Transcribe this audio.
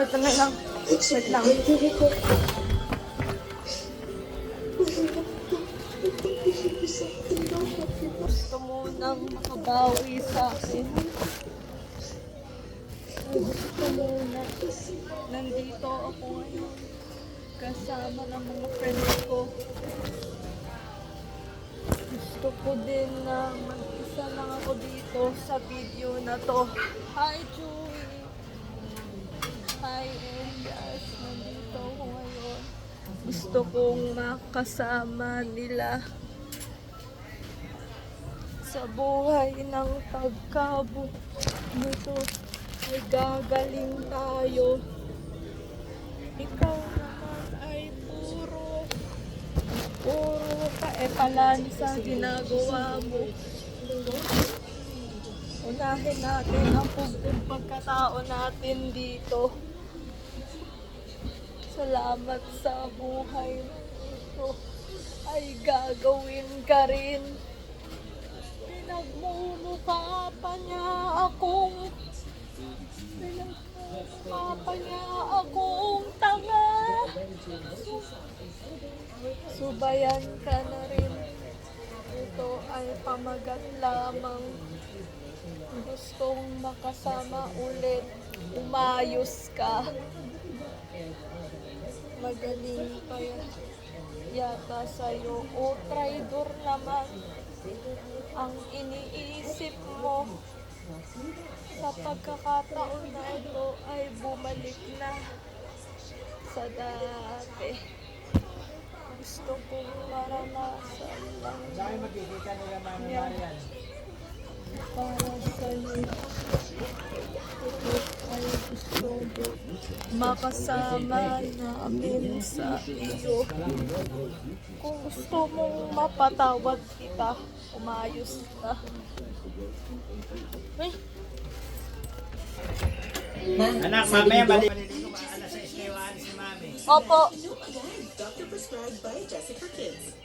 Wait lang. Wait lang. Gusto mo nang makabawi sa akin. Gusto mo na nandito ako ngayon kasama ng mga friends ko. Gusto ko din na mag-isa lang ako dito sa video na to. Hi, Joey! Hi, Elias! Nandito ako ngayon. Gusto kong makasama nila sa buhay ng pagkabo nito ay gagaling tayo. Ikaw naman ay puro kaepalan sa ginagawa mo. Unahin natin ang pagkatao natin dito. Salamat sa buhay ito ay gagawin ka rin. Pinagmumukha pa niya akong tanga. Subayan ka na rin. Ito ay pamagat lamang. Gustong makasama ulit. Umayos ka. Magaling pa yata sa'yo. O traidor naman ang iniisip mo. Sa pagkakataon na ito ay bumalik na sa dati. Gusto kong maranasan lang yan para sa'yo. Ito ay gusto ko makasama namin sa iyo. Kung gusto mong mapatawad kita, umayos ka. Ay. Anak, mamaya maliligo ka. Alas 6 kayo, alis si mami. Opo. Doctor prescribed by Jessica Kids.